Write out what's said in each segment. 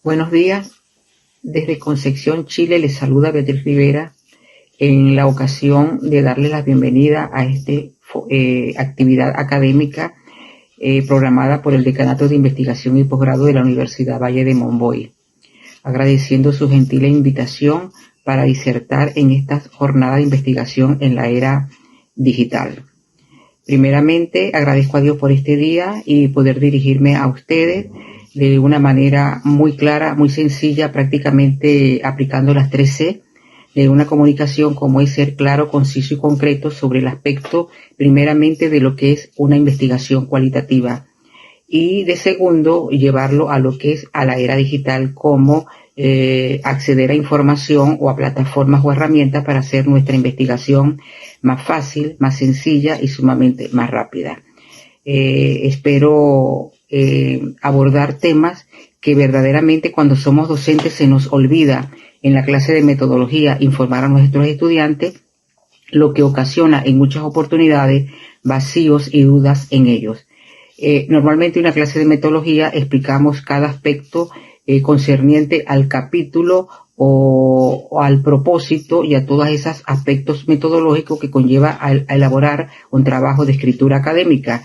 Buenos días, desde Concepción, Chile, les saluda Beatriz Rivera en la ocasión de darles la bienvenida a esta actividad académica programada por el Decanato de Investigación y Posgrado de la Universidad Valle de Monboy, agradeciendo su gentil invitación para disertar en esta jornada de investigación en la era digital. Primeramente, agradezco a Dios por este día y poder dirigirme a ustedes de una manera muy clara, muy sencilla, prácticamente aplicando las 3C de una comunicación, como es ser claro, conciso y concreto sobre el aspecto, primeramente, de lo que es una investigación cualitativa, y de segundo, llevarlo a lo que es a la era digital, como acceder a información o a plataformas o herramientas para hacer nuestra investigación más fácil, más sencilla y sumamente más rápida. Espero abordar temas que verdaderamente cuando somos docentes se nos olvida en la clase de metodología informar a nuestros estudiantes, lo que ocasiona en muchas oportunidades vacíos y dudas en ellos. Normalmente en una clase de metodología explicamos cada aspecto concerniente al capítulo o al propósito y a todos esos aspectos metodológicos que conlleva a elaborar un trabajo de escritura académica.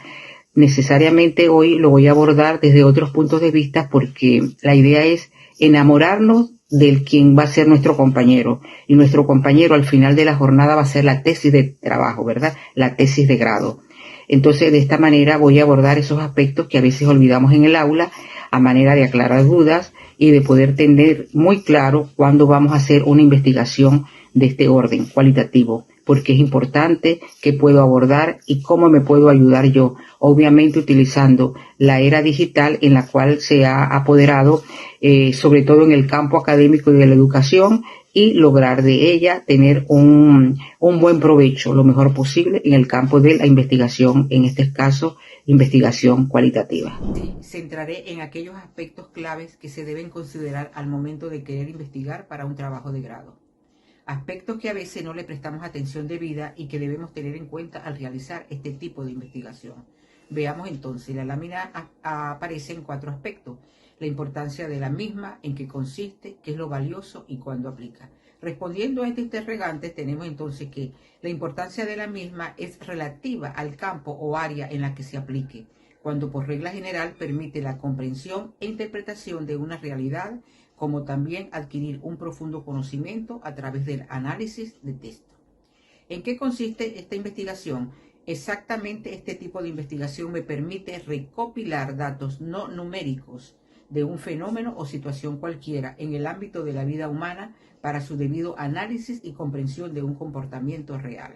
Necesariamente hoy lo voy a abordar desde otros puntos de vista porque la idea es enamorarnos del quien va a ser nuestro compañero, y nuestro compañero al final de la jornada va a ser la tesis de trabajo, ¿verdad? La tesis de grado. Entonces, de esta manera voy a abordar esos aspectos que a veces olvidamos en el aula, a manera de aclarar dudas y de poder tener muy claro cuándo vamos a hacer una investigación de este orden cualitativo, porque es importante qué puedo abordar y cómo me puedo ayudar yo, obviamente utilizando la era digital en la cual se ha apoderado, sobre todo en el campo académico y de la educación, y lograr de ella tener un buen provecho, lo mejor posible, en el campo de la investigación, en este caso, investigación cualitativa. Sí, centraré en aquellos aspectos claves que se deben considerar al momento de querer investigar para un trabajo de grado. Aspectos que a veces no le prestamos atención debida y que debemos tener en cuenta al realizar este tipo de investigación. Veamos entonces, la lámina aparece en 4 aspectos: la importancia de la misma, en qué consiste, qué es lo valioso y cuándo aplica. Respondiendo a este interrogante, tenemos entonces que la importancia de la misma es relativa al campo o área en la que se aplique, cuando por regla general permite la comprensión e interpretación de una realidad, como también adquirir un profundo conocimiento a través del análisis de texto. ¿En qué consiste esta investigación? Exactamente, este tipo de investigación me permite recopilar datos no numéricos de un fenómeno o situación cualquiera en el ámbito de la vida humana para su debido análisis y comprensión de un comportamiento real.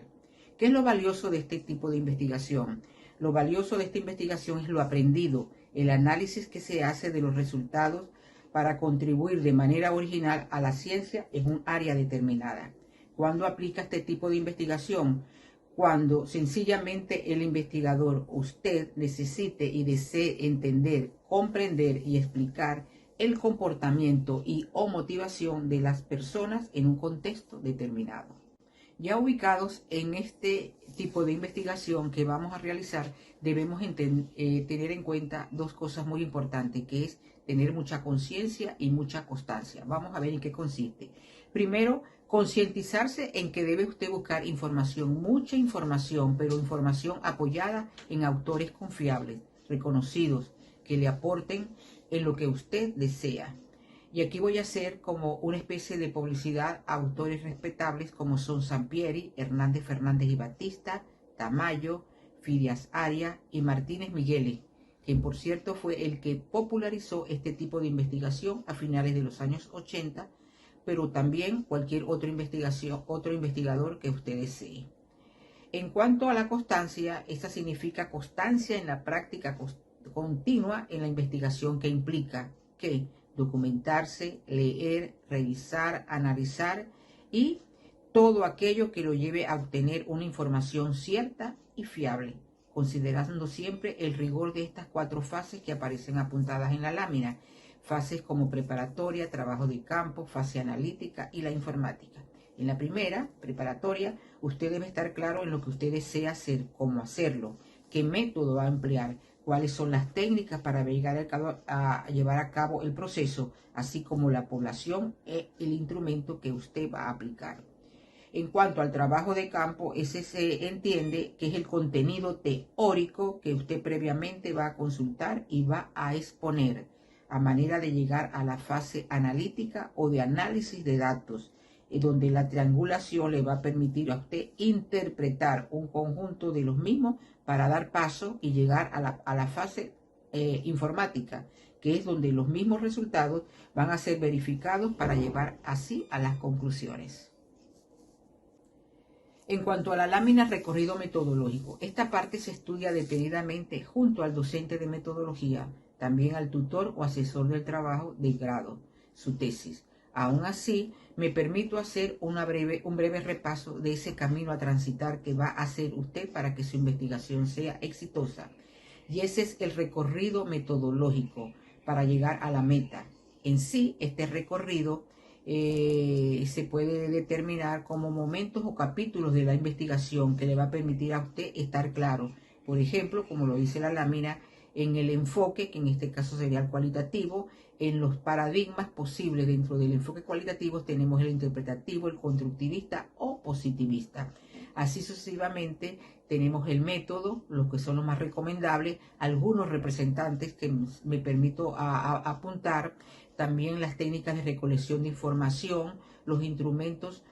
¿Qué es lo valioso de este tipo de investigación? Lo valioso de esta investigación es lo aprendido, el análisis que se hace de los resultados para contribuir de manera original a la ciencia en un área determinada. ¿Cuándo aplica este tipo de investigación? Cuando sencillamente el investigador, usted, necesite y desee entender, comprender y explicar el comportamiento y o motivación de las personas en un contexto determinado. Ya ubicados en este tipo de investigación que vamos a realizar, debemos tener en cuenta 2 cosas muy importantes, que es tener mucha conciencia y mucha constancia. Vamos a ver en qué consiste. Primero, concientizarse en que debe usted buscar información, mucha información, pero información apoyada en autores confiables, reconocidos, que le aporten en lo que usted desea. Y aquí voy a hacer como una especie de publicidad a autores respetables como son Sampieri, Hernández Fernández y Batista, Tamayo, Fidias Aria y Martínez Migueli, quien por cierto fue el que popularizó este tipo de investigación a finales de los años 80, pero también cualquier otro investigador que usted desee. En cuanto a la constancia, esta significa constancia en la práctica continua en la investigación, que implica que documentarse, leer, revisar, analizar y todo aquello que lo lleve a obtener una información cierta y fiable, considerando siempre el rigor de estas 4 fases que aparecen apuntadas en la lámina. Fases como preparatoria, trabajo de campo, fase analítica y la informática. En la primera, preparatoria, usted debe estar claro en lo que usted desea hacer, cómo hacerlo, qué método va a emplear, cuáles son las técnicas para llevar a cabo el proceso, así como la población y el instrumento que usted va a aplicar. En cuanto al trabajo de campo, ese se entiende que es el contenido teórico que usted previamente va a consultar y va a exponer, a manera de llegar a la fase analítica o de análisis de datos, donde la triangulación le va a permitir a usted interpretar un conjunto de los mismos para dar paso y llegar a la fase informática, que es donde los mismos resultados van a ser verificados para llevar así a las conclusiones. En cuanto a la lámina recorrido metodológico, esta parte se estudia detenidamente junto al docente de metodología, también al tutor o asesor del trabajo de grado, su tesis. Aún así, me permito hacer un breve repaso de ese camino a transitar que va a hacer usted para que su investigación sea exitosa. Y ese es el recorrido metodológico para llegar a la meta. En sí, este recorrido se puede determinar como momentos o capítulos de la investigación que le va a permitir a usted estar claro. Por ejemplo, como lo dice la lámina, en el enfoque, que en este caso sería el cualitativo, en los paradigmas posibles dentro del enfoque cualitativo tenemos el interpretativo, el constructivista o positivista. Así sucesivamente tenemos el método, los que son los más recomendables, algunos representantes que me permito apuntar, también las técnicas de recolección de información, los instrumentos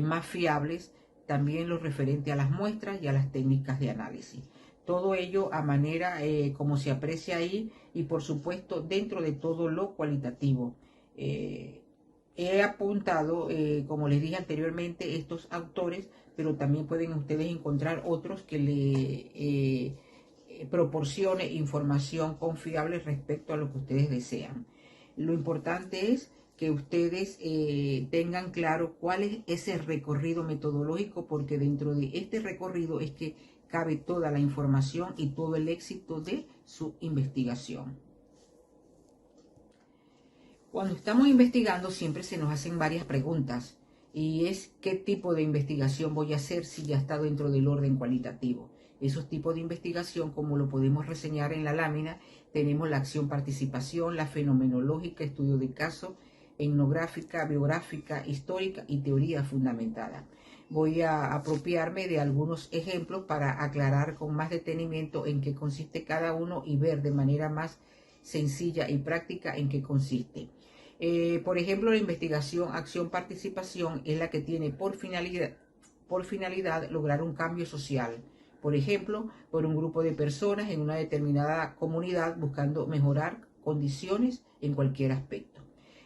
más fiables, también lo referente a las muestras y a las técnicas de análisis. Todo ello a manera como se aprecia ahí y por supuesto dentro de todo lo cualitativo. He apuntado, como les dije anteriormente, estos autores, pero también pueden ustedes encontrar otros que le proporcione información confiable respecto a lo que ustedes desean. Lo importante es que ustedes tengan claro cuál es ese recorrido metodológico, porque dentro de este recorrido es que cabe toda la información y todo el éxito de su investigación. Cuando estamos investigando siempre se nos hacen varias preguntas y es qué tipo de investigación voy a hacer si ya está dentro del orden cualitativo. Esos tipos de investigación, como lo podemos reseñar en la lámina, tenemos la acción-participación, la fenomenológica, estudio de caso, etnográfica, biográfica, histórica y teoría fundamentada. Voy a apropiarme de algunos ejemplos para aclarar con más detenimiento en qué consiste cada uno y ver de manera más sencilla y práctica en qué consiste. Por ejemplo, la investigación, acción, participación es la que tiene por finalidad lograr un cambio social. Por ejemplo, por un grupo de personas en una determinada comunidad buscando mejorar condiciones en cualquier aspecto.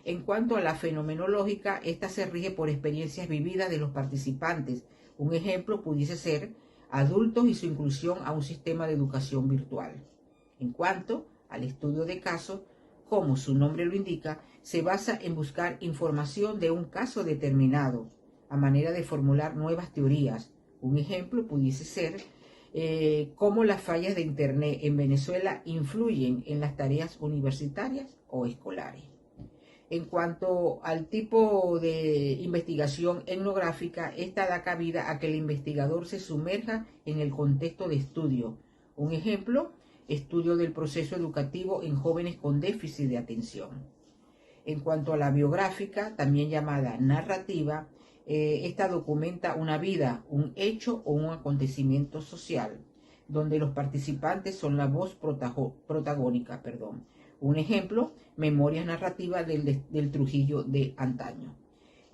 En cuanto a la fenomenológica, esta se rige por experiencias vividas de los participantes. Un ejemplo pudiese ser adultos y su inclusión a un sistema de educación virtual. En cuanto al estudio de casos, como su nombre lo indica, se basa en buscar información de un caso determinado, a manera de formular nuevas teorías. Un ejemplo pudiese ser cómo las fallas de Internet en Venezuela influyen en las tareas universitarias o escolares. En cuanto al tipo de investigación etnográfica, esta da cabida a que el investigador se sumerja en el contexto de estudio. Un ejemplo, estudio del proceso educativo en jóvenes con déficit de atención. En cuanto a la biográfica, también llamada narrativa, esta documenta una vida, un hecho o un acontecimiento social, donde los participantes son la voz protagónica. Un ejemplo, memorias narrativas del Trujillo de antaño.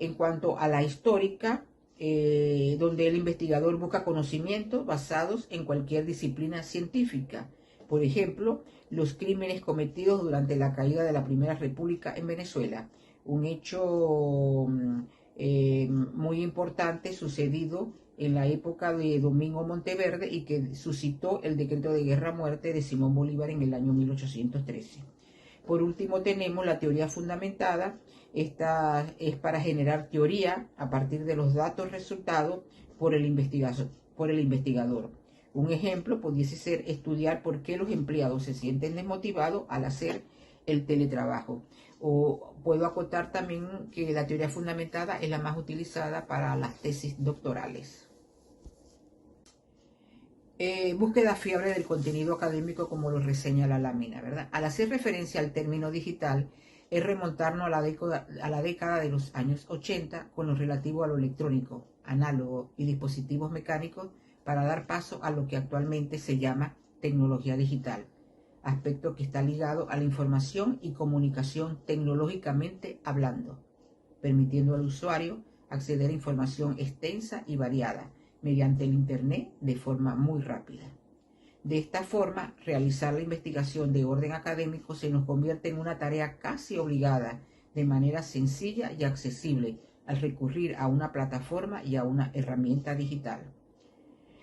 En cuanto a la histórica, donde el investigador busca conocimientos basados en cualquier disciplina científica. Por ejemplo, los crímenes cometidos durante la caída de la Primera República en Venezuela, un hecho muy importante sucedido en la época de Domingo Monteverde y que suscitó el decreto de guerra-muerte de Simón Bolívar en el año 1813. Por último tenemos la teoría fundamentada. Esta es para generar teoría a partir de los datos resultados por el investigador. Un ejemplo pudiese ser estudiar por qué los empleados se sienten desmotivados al hacer el teletrabajo. O puedo acotar también que la teoría fundamentada es la más utilizada para las tesis doctorales. Búsqueda fiable del contenido académico, como lo reseña la lámina, ¿verdad? Al hacer referencia al término digital, es remontarnos a la década de los años 80 con lo relativo a lo electrónico, análogo y dispositivos mecánicos para dar paso a lo que actualmente se llama tecnología digital, aspecto que está ligado a la información y comunicación tecnológicamente hablando, permitiendo al usuario acceder a información extensa y variada mediante el Internet de forma muy rápida. De esta forma, realizar la investigación de orden académico se nos convierte en una tarea casi obligada, de manera sencilla y accesible, al recurrir a una plataforma y a una herramienta digital.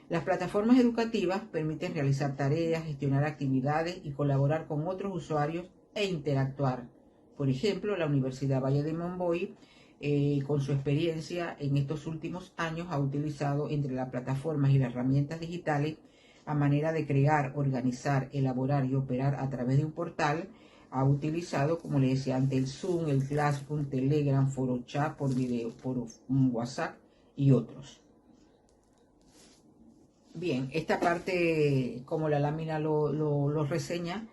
Las plataformas educativas permiten realizar tareas, gestionar actividades y colaborar con otros usuarios e interactuar. Por ejemplo, la Universidad Valle de Monboy, con su experiencia en estos últimos años, ha utilizado entre las plataformas y las herramientas digitales a manera de crear, organizar, elaborar y operar a través de un portal. Ha utilizado, como les decía antes, el Zoom, el Classroom, Telegram, Foro Chat por video, por WhatsApp y otros. Bien, esta parte, como la lámina lo reseña,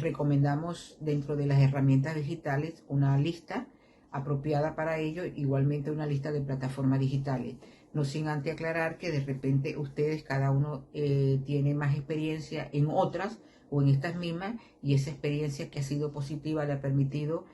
recomendamos dentro de las herramientas digitales una lista apropiada para ello, igualmente una lista de plataformas digitales. No sin antes aclarar que de repente ustedes, cada uno tiene más experiencia en otras o en estas mismas, y esa experiencia que ha sido positiva le ha permitido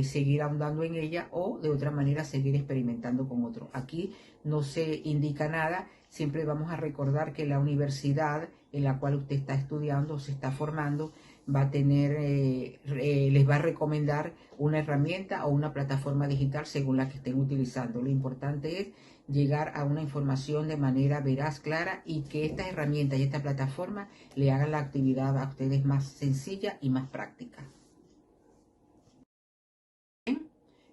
seguir ahondando en ella, o de otra manera seguir experimentando con otro. Aquí no se indica nada, siempre vamos a recordar que la universidad en la cual usted está estudiando o se está formando va a tener, les va a recomendar una herramienta o una plataforma digital según la que estén utilizando. Lo importante es llegar a una información de manera veraz, clara, y que estas herramientas y esta plataforma le hagan la actividad a ustedes más sencilla y más práctica.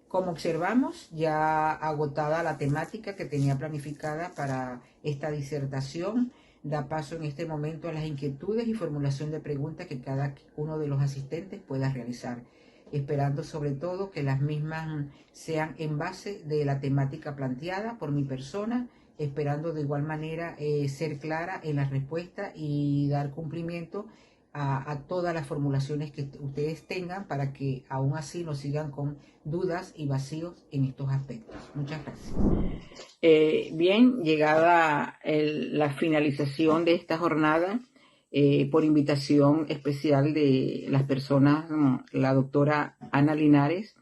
Como observamos, ya agotada la temática que tenía planificada para esta disertación, da paso en este momento a las inquietudes y formulación de preguntas que cada uno de los asistentes pueda realizar, esperando sobre todo que las mismas sean en base de la temática planteada por mi persona, esperando de igual manera ser clara en la respuesta y dar cumplimiento a todas las formulaciones que ustedes tengan, para que aún así no sigan con dudas y vacíos en estos aspectos. Muchas gracias. Bien, llegada la finalización de esta jornada, por invitación especial de las personas, la doctora Ana Linares,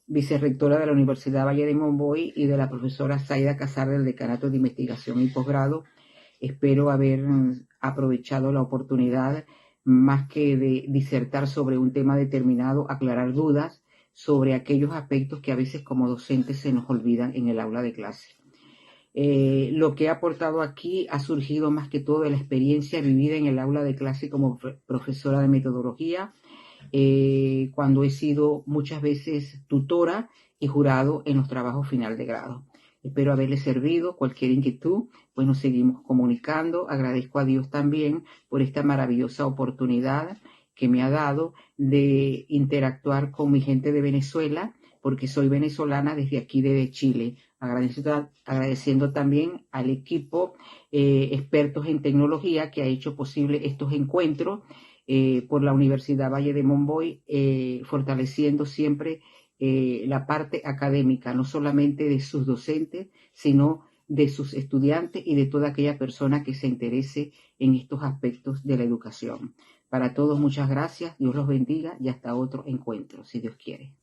vicerrectora de la Universidad Valle de Monboy, y de la profesora Zaida Casar del Decanato de Investigación y Posgrado, espero haber aprovechado la oportunidad, más que de disertar sobre un tema determinado, aclarar dudas sobre aquellos aspectos que a veces como docentes se nos olvidan en el aula de clase. Lo que he aportado aquí ha surgido más que todo de la experiencia vivida en el aula de clase como profesora de metodología, cuando he sido muchas veces tutora y jurado en los trabajos final de grado. Espero haberle servido. Cualquier inquietud, pues nos seguimos comunicando. Agradezco a Dios también por esta maravillosa oportunidad que me ha dado de interactuar con mi gente de Venezuela, porque soy venezolana desde aquí, desde Chile. Agradeciendo también al equipo expertos en tecnología que ha hecho posible estos encuentros por la Universidad Valle de Monboy, fortaleciendo siempre la parte académica, no solamente de sus docentes, sino de sus estudiantes y de toda aquella persona que se interese en estos aspectos de la educación. Para todos, muchas gracias, Dios los bendiga y hasta otro encuentro, si Dios quiere.